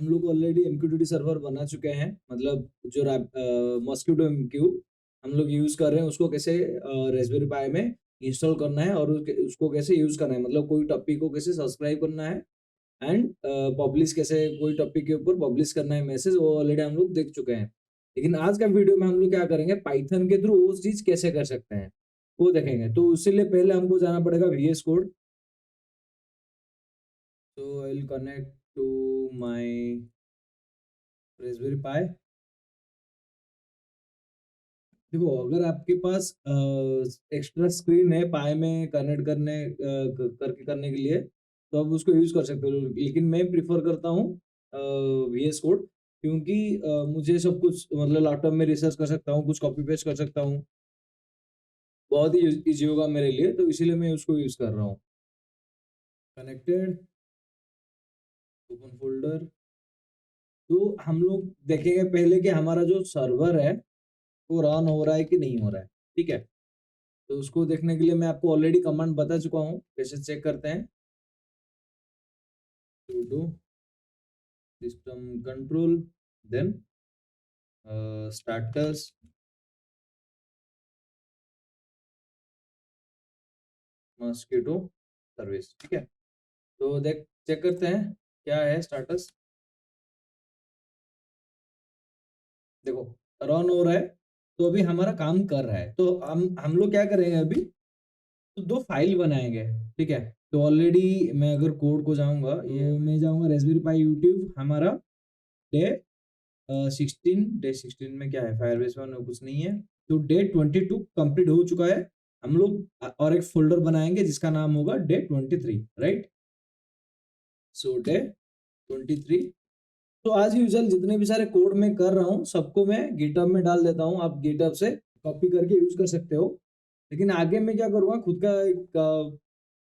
हम लोग already MQTT server बना चुके हैं, मतलब जो मॉस्क्विटो MQ हम लोग यूज़ कर रहे हैं, उसको कैसे रास्पबेरी पाई में इंस्टॉल करना है और उसको कैसे यूज़ करना है, मतलब कोई टॉपिक को कैसे सब्सक्राइब करना है एंड पब्लिश कैसे कोई टॉपिक के ऊपर पब्लिश करना है मैसेज, वो ऑलरेडी हम लोग देख चुके हैं। लेकिन आज का वीडियो में हम लोग क्या करेंगे, पाइथन के थ्रू वो चीज़ कैसे कर सकते हैं, वो देखेंगे। तो उसके लिए पहले हमको जाना पड़ेगा VS कोड। तो I will connect to my Raspberry Pi. देखो, अगर आपके पास एक्स्ट्रा स्क्रीन है पाई में कनेक्ट करके करने के लिए, तो आप उसको यूज़ कर सकते हो। लेकिन मैं प्रेफ़र करता हूँ VS कोड, क्योंकि मुझे सब कुछ मतलब लैपटॉप में रिसर्च कर सकता हूँ, कुछ कॉपी पेस्ट कर सकता हूँ। बहुत ही ईज़ी होगा मेरे लिए, तो इसीलिए मैं उसको यूज़ कर रहा हूँ। Connected, open folder. तो हम लोग देखेंगे पहले कि हमारा जो सर्वर है, वो रन हो रहा है कि नहीं हो रहा है, ठीक है? तो उसको देखने के लिए मैं आपको ऑलरेडी कमांड बता चुका हूँ, कैसे चेक करते हैं। sudo system control, then status mosquito service, ठीक है? तो देख चेक करते हैं क्या है स्टेटस। देखो, रन हो रहा है, तो अभी हमारा काम कर रहा है। तो हम लोग क्या करेंगे अभी, तो 2 फाइल बनाएँगे, ठीक है? तो ऑलरेडी मैं अगर कोड को जाऊँगा, ये मैं जाऊँगा रास्पबेरी पाई यूट्यूब हमारा डे 16 में क्या है, फायरबेस वन कुछ नहीं है। तो डे 22 कंप्लीट हो चुका है। हम लोग और एक फ़ोल्डर बनाएँगे जिसका नाम होगा डे 23, राइट? सो डे 23। तो आज यूजुअल जितने भी सारे कोड मैं कर रहा हूँ, सबको मैं गिटहब में डाल देता हूँ। आप गिटहब से कॉपी करके यूज़ कर सकते हो। लेकिन आगे मैं क्या करूँगा, खुद का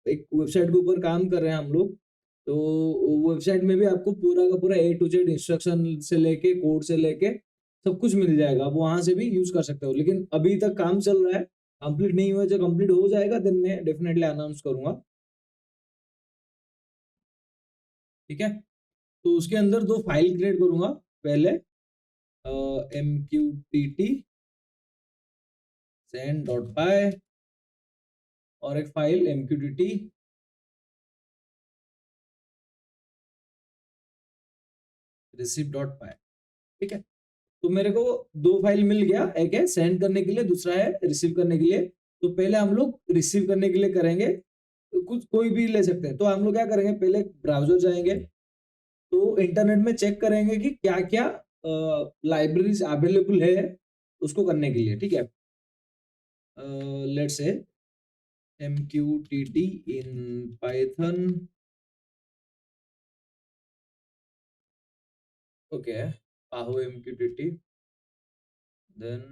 एक वेबसाइट के ऊपर काम कर रहे हैं हम लोग। तो वेबसाइट में भी आपको पूरा का पूरा ए टू जेड इंस्ट्रक्शन से लेके, कोड से लेके सब कुछ मिल जाएगा। आप वहाँ से भी यूज़ कर सकते हो। लेकिन अभी तक काम चल रहा है, कंप्लीट नहीं हुआ है। जब कंप्लीट हो जाएगा देन मैं डेफिनिटली अनाउंस करूँगा, ठीक है? तो उसके अंदर 2 फाइल क्रिएट करूँगा। पहले MQTT send.py और एक फाइल MQTT receive.py, ठीक है? तो मेरे को 2 फाइल मिल गया, एक है सेंड करने के लिए, दूसरा है रिसीव करने के लिए। तो पहले हम लोग रिसीव करने के लिए करेंगे, तो कुछ कोई भी ले सकते हैं। तो हम लोग क्या करेंगे, पहले ब्राउज़र जाएँगे, तो इंटरनेट में चेक करेंगे कि क्या-क्या लाइब्रेरीज़ अवेलेबल है उसको करने के लिए, ठीक है? Let's say MQTT in Python, okay, PAHO MQTT, then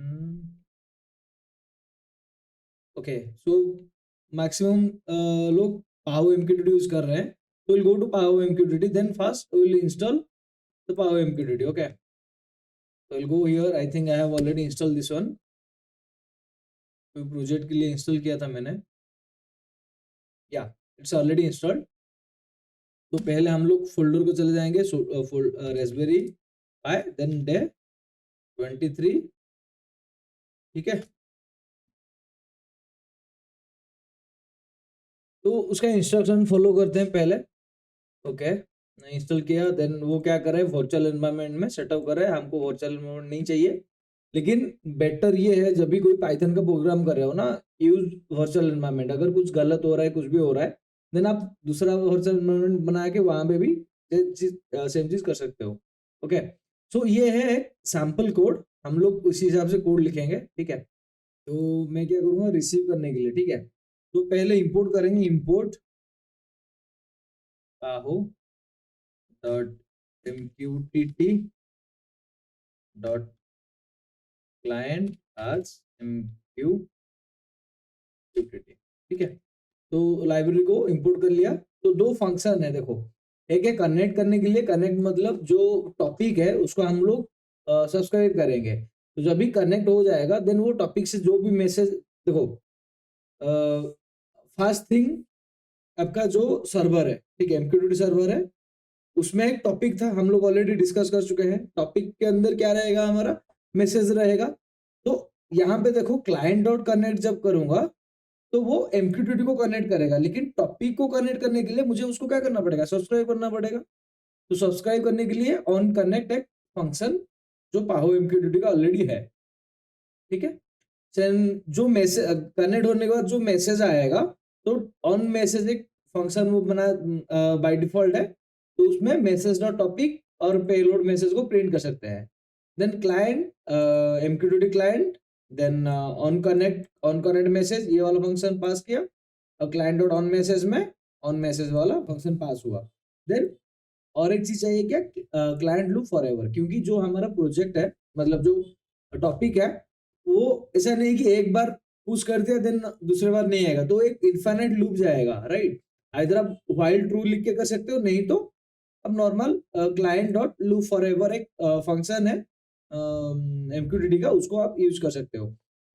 okay. So maximum लोग पाहो MQTT यूज कर रहे हैं, तो will go to Paho MQTT, then first will install the Paho MQTT, okay? तो will go here, I think I have already install this one, कोई project के लिए install किया था मैंने, या इट्स ऑलरेडी इंस्टॉल्ड। तो पहले हम लोग फोल्डर को चले जाएंगे, रास्पबेरी पाई, देन डे 23, ठीक है? तो उसका इंस्ट्रक्शन फॉलो करते हैं पहले, ओके? इंस्टॉल किया, देन वो क्या करे, वर्चुअल एनवायरनमेंट में सेटअप करे। हमको वर्चुअल एनवायरनमेंट नहीं चाहिए, लेकिन बेटर ये है जब भी कोई पाइथन का प्रोग्राम कर रहे हो ना, यूज वर्चुअल एनवायरनमेंट। अगर कुछ गलत हो रहा है, कुछ भी हो रहा है, देन आप दूसरा वर्चुअल एनवायरनमेंट बना के वहां पे भी सेम चीज कर सकते हो, ओके? सो ये है सैम्पल कोड, हम लोग उसी हिसाब से कोड लिखेंगे, ठीक है? तो मैं क्या करूंगा, रिसीव करने के लिए, ठीक है? तो पहले इंपोर्ट करेंगे, import Paho dot MQTT dot client as MQTT, ठीक है? तो लाइब्रेरी को इंपोर्ट कर लिया। तो 2 फंक्शन है, देखो, एक है कनेक्ट करने के लिए, कनेक्ट मतलब जो टॉपिक है उसको हम लोग सब्सक्राइब करेंगे। तो जब भी कनेक्ट हो जाएगा, देन वो टॉपिक से जो भी मैसेज, देखो, फर्स्ट थिंग आपका जो सर्वर है, ठीक है, MQTT सर्वर है, उसमें एक टॉपिक था, हम लोग ऑलरेडी डिस्कस कर चुके हैं। टॉपिक के अंदर क्या रहेगा, हमारा मैसेज रहेगा। तो यहाँ पे देखो क्लाइंट डॉट कनेक्ट जब करूंगा तो वो MQTT को कनेक्ट करेगा, लेकिन टॉपिक को कनेक्ट करने के लिए मुझे उसको क्या करना पड़ेगा, सब्सक्राइब करना पड़ेगा। तो सब्सक्राइब करने के लिए ऑन कनेक्ट एक फंक्शन जो पाहो MQTT का ऑलरेडी है, ठीक है। जो मैसेज कनेक्ट होने के बाद जो मैसेज आएगा, तो ऑन मैसेज एक फंक्शन वो बना बाय डिफॉल्ट है, तो उसमें मैसेज डॉट टॉपिक और पेलोड मैसेज को प्रिंट कर सकते हैं। Then client MQTT client, then on connect message ये वाला फंक्शन पास किया, और क्लाइंट डॉट ऑन मैसेज में ऑन मैसेज वाला फंक्शन पास हुआ। देन और एक चीज चाहिए क्या, क्लाइंट लूप फॉरएवर, क्योंकि जो हमारा प्रोजेक्ट है, मतलब जो टॉपिक है, वो ऐसा नहीं कि एक बार पुश कर दिया देन दूसरे बार नहीं आएगा, तो एक इनफाइनाइट लूप जाएगा, राइट। इधर आप व्हाइल ट्रू लिख के कर सकते हो, नहीं तो अब normal client dot loop forever एक फंक्शन है MQTT का, उसको आप यूज कर सकते हो।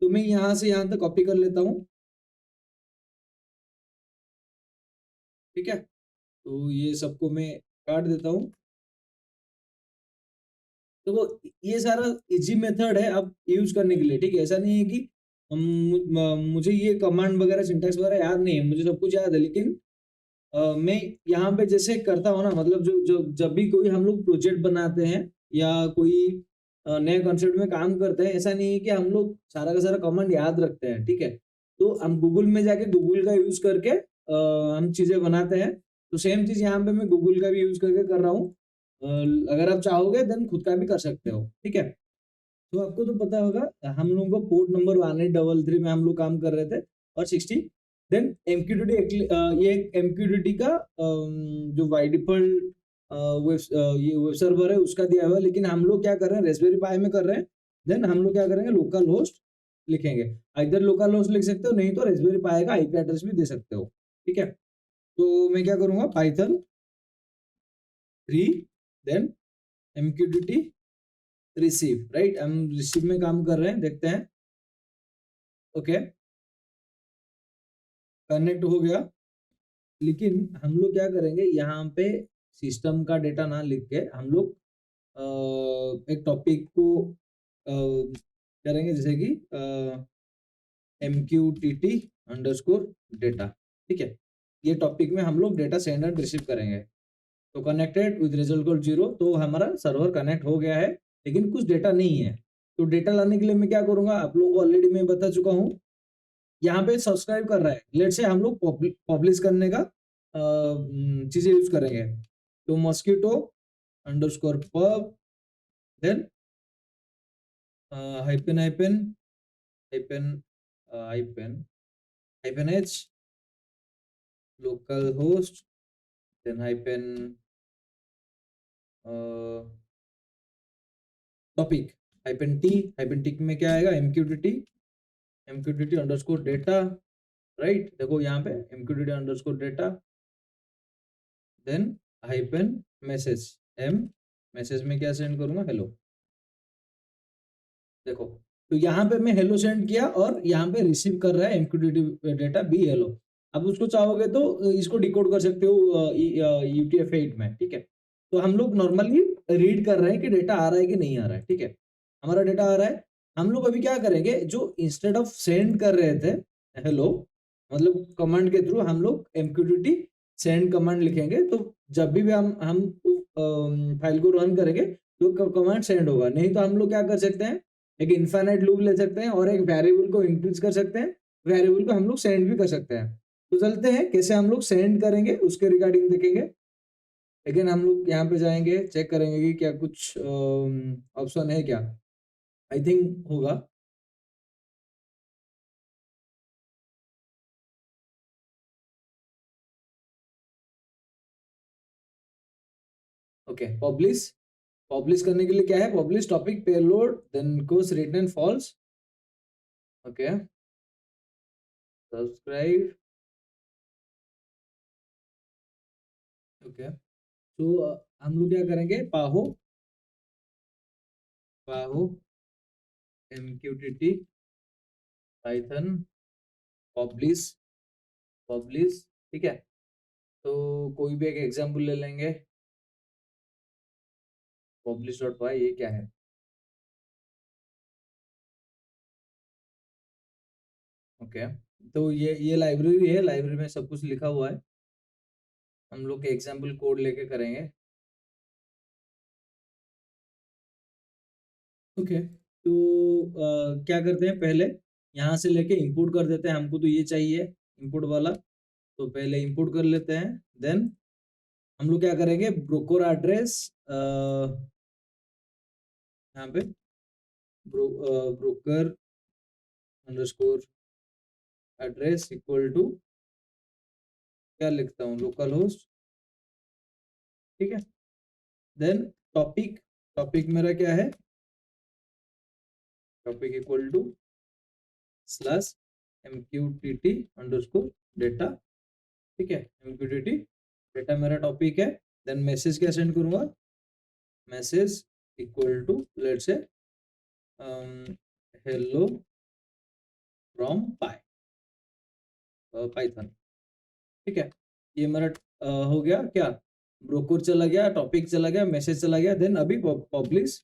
तो मैं यहाँ से यहाँ तक कॉपी कर लेता हूँ, ठीक है। तो ये सबको मैं काट देता हूँ। तो ये सारा इजी मेथड है आप यूज करने के लिए, ठीक है। ऐसा नहीं है कि मुझे ये कमांड वगैरह सिंटैक्स वगैरह याद नहीं है, मुझे सब कुछ याद है, लेकिन मैं यहाँ पे जैसे करता हूँ ना, मतलब जो जो जब भी कोई हम लोग प्रोजेक्ट बनाते हैं या कोई नए कॉन्सेप्ट में काम करते हैं, ऐसा नहीं है कि हम लोग सारा का सारा कमांड याद रखते हैं, ठीक है। तो हम गूगल में जाके गूगल का यूज करके हम चीजें बनाते हैं। तो सेम चीज यहाँ पे मैं गूगल का भी यूज करके कर रहा हूँ। अगर आप चाहोगे देन खुद का भी कर सकते हो, ठीक है। तो आपको तो पता होगा, हम लोगों को पोर्ट नंबर 1833 में हम लोग काम कर रहे थे, और 60। देन MQTT ये MQTT का जो बाय डिफॉल्ट ये वेब सर्वर है उसका दिया हुआ है, लेकिन हम लोग क्या कर रहे हैं, रेस्पबेरी पाई में कर रहे हैं। देन हम लोग क्या करेंगे, लोकल होस्ट लिखेंगे। इधर लोकल होस्ट लिख सकते हो, नहीं तो रेस्पबेरी पाई का IP एड्रेस भी दे सकते हो, ठीक है। तो मैं क्या करूंगा, Python 3, then MQTT receive, right. हम रिसीव में काम कर रहे हैं, देखते हैं। ओके, कनेक्ट हो गया। लेकिन हम लोग क्या करेंगे, यहाँ पे सिस्टम का डेटा ना लिख के हम लोग एक टॉपिक को करेंगे, जैसे कि MQTT अंडरस्कोर डेटा, ठीक है। ये टॉपिक में हम लोग डेटा सेंड एंड रिसीव करेंगे। तो कनेक्टेड विद रिजल्ट को 0, तो हमारा सर्वर कनेक्ट हो गया है, लेकिन कुछ डेटा नहीं है। तो डेटा लाने के लिए मैं क्या करूंगा, आप लोगों को ऑलरेडी मैं बता चुका हूँ। यहाँ पे सब्सक्राइब कर रहा है, लेट से हम लोग पब्लिश करने का चीजें यूज करेंगे। तो mosquitto underscore pub, then hyphen hyphen hyphen hyphen hyphen H local host, then hyphen topic, hyphen T. Hyphen T में क्या आएगा, MQTT अंडरस्कोर डेटा, राइट। देखो यहाँ पे MQTT underscore data, then hyphen message message में क्या सेंड करूंगा, hello. देखो, तो यहाँ पे मैं हेलो सेंड किया, और यहाँ पे रिसीव कर रहा है MQTT डेटा बी हेलो। अब उसको चाहोगे तो इसको डिकोड कर सकते हो UTF-8 में, ठीक है। तो हम लोग नॉर्मली रीड कर रहे हैं कि डेटा आ रहा है कि नहीं आ रहा है, ठीक है। हमारा डेटा आ रहा है। हम लोग अभी क्या करेंगे, जो इंस्टेड ऑफ सेंड कर रहे थे हेलो, मतलब कमांड के थ्रू हम लोग MQTT सेंड कमांड लिखेंगे। तो जब भी हम फाइल को रन करेंगे तो कमांड सेंड होगा। नहीं तो हम लोग क्या कर सकते हैं, एक इनफाइनाइट लूप ले सकते हैं, और एक वेरिएबल को इंक्रीज कर सकते हैं, वेरिएबल को हम लोग सेंड भी कर सकते हैं। तो चलते हैं कैसे हम लोग सेंड करेंगे उसके रिगार्डिंग देखेंगे। लेकिन हम लोग यहाँ पे जाएंगे, चेक करेंगे कि क्या कुछ ऑप्शन है क्या। आई थिंक होगा। Okay, publish. पब्लिश करने के लिए क्या है, publish topic payload, then course return false. Okay, subscribe. Okay, तो हम लोग क्या करेंगे, Paho Paho MQTT Python publish publish, ठीक है। तो कोई भी एक एग्जांपल ले लेंगे, publish.py ये क्या है? ओके, तो ये लाइब्रेरी है, लाइब्रेरी में सब कुछ लिखा हुआ है, हम लोग के एग्जाम्पल कोड लेके करेंगे। ओके, तो क्या करते हैं, पहले यहाँ से लेके इंपोर्ट कर देते हैं, हमको तो ये चाहिए इंपोर्ट वाला, तो पहले इंपोर्ट कर लेते हैं। देन हम लोग क्या करेंगे, ब्रोकर एड्रेस यहाँ पे broker underscore address equal to क्या लिखता हूँ, लोकल होस्ट, ठीक है। देन टॉपिक, टॉपिक मेरा क्या है, topic equal to slash mqtt underscore data, ठीक है, mqtt डेटा मेरा टॉपिक है। देन मैसेज क्या सेंड करूंगा, message equal to let's say hello from Python, ठीक है। ये मेरा हो गया क्या, ब्रोकर चला गया, टॉपिक चला गया, मैसेज चला गया। देन अभी publish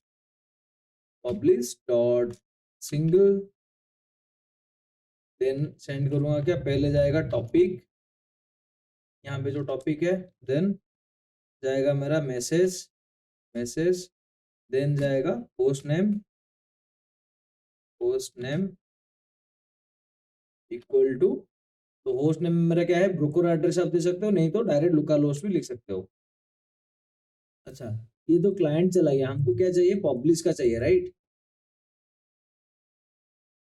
dot single, then send करूंगा क्या, पहले जाएगा टॉपिक, यहाँ पे जो टॉपिक है, देन जाएगा मेरा मैसेज, देन जाएगा पोस्ट नेम इक्वल टू, तो होस्ट नेम मेरा क्या है, ब्रोकर एड्रेस आप दे सकते हो, नहीं तो डायरेक्ट लोकल होस्ट भी लिख सकते हो। अच्छा, ये तो क्लाइंट चला गया, हमको क्या चाहिए, पब्लिश का चाहिए, राइट,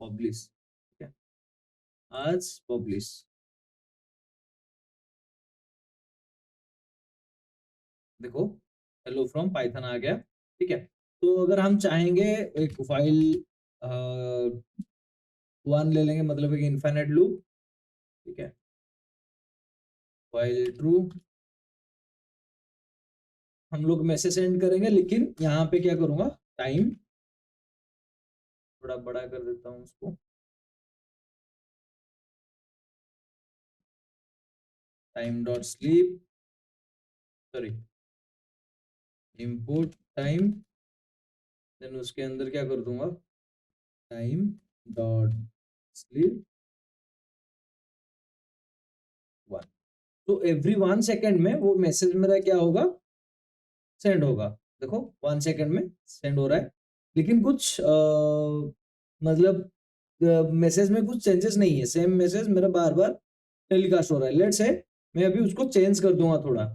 पब्लिश, ठीक है, आज पब्लिश, देखो हेलो फ्रॉम पाइथन आ गया, ठीक है। तो अगर हम चाहेंगे एक फाइल वन ले लेंगे, मतलब एक इनफाइनाइट लूप, ठीक है, फाइल ट्रू, हम लोग मैसेज सेंड करेंगे, लेकिन यहाँ पे क्या करूंगा, टाइम थोड़ा बड़ा कर देता हूँ उसको, time dot sleep, sorry import time, then उसके अंदर क्या कर दूंगा, टाइम डॉट स्लीप 1, तो एवरी 1 सेकेंड में वो मैसेज मेरा क्या होगा, सेंड होगा। देखो 1 सेकेंड में सेंड हो रहा है, लेकिन कुछ मतलब मैसेज में कुछ चेंजेस नहीं है, सेम मैसेज मेरा बार बार टेलीकास्ट हो रहा है। लेट्स से मैं अभी उसको चेंज कर दूंगा थोड़ा,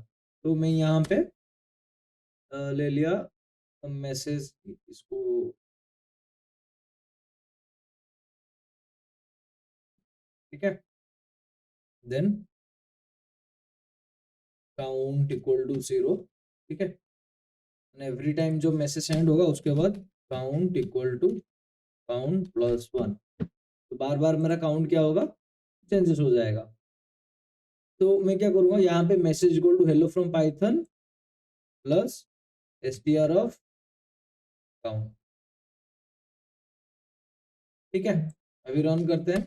तो मैं यहाँ पे ले लिया मैसेज, इसको ठीक है, देन काउंट इक्वल टू 0, ठीक है, एवरी टाइम जो मैसेज सेंड होगा उसके बाद count equal to count plus 1, तो बार बार मेरा काउंट क्या होगा, चेंजेस हो जाएगा। तो मैं क्या करूंगा, यहाँ पे message equal to hello from Python plus str of count, ठीक है। अभी रन करते हैं,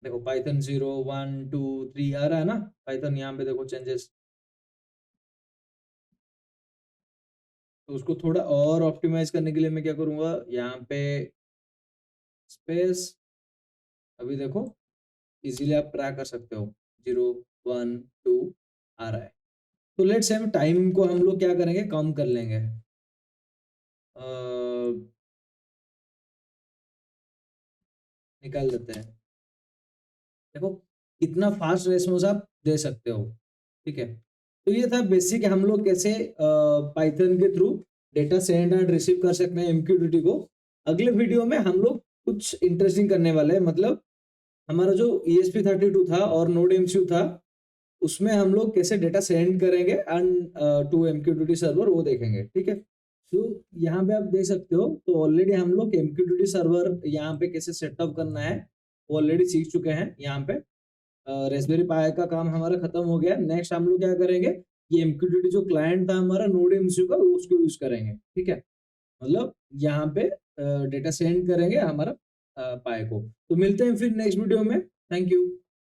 देखो पाइथन 0 1 2 3 आ रहा है ना, पाइथन यहाँ पे देखो चेंजेस, तो उसको थोड़ा और ऑप्टिमाइज करने के लिए मैं क्या करूंगा, यहाँ पे स्पेस, अभी देखो इजीली आप ट्रैक कर सकते हो, 0 1 2 आ रहा है। तो लेट्स से टाइम को हम लोग क्या करेंगे, कम कर लेंगे, निकाल देते हैं, देखो इतना फास्ट रेस्पॉन्स आप दे सकते हो, ठीक है। तो ये था बेसिक, हम लोग कैसे पाइथन के through data send and receive कर सकते हैं एमक्यूटीटी को। अगले वीडियो में हम लोग कुछ इंटरेस्टिंग करने वाले हैं, मतलब हमारा जो ESP32 था और नोड MCU था, उसमें हम लोग कैसे डेटा सेंड करेंगे एंड टू MQTT सर्वर, वो देखेंगे, ठीक है। तो यहाँ पे आप देख सकते हो, तो ऑलरेडी हम लोग MQTT सर्वर यहाँ पे कैसे सेटअप करना है वो ऑलरेडी सीख चुके हैं। यहाँ पे रेस्पबेरी पाई का काम हमारा खत्म हो गया। नेक्स्ट हम लोग क्या करेंगे, ये MQTT जो क्लाइंट था हमारा नोड MCU का, उसको यूज करेंगे, ठीक है। मतलब यहाँ पे डेटा सेंड करेंगे हमारा पाई को। तो मिलते हैं फिर नेक्स्ट वीडियो में, थैंक यू।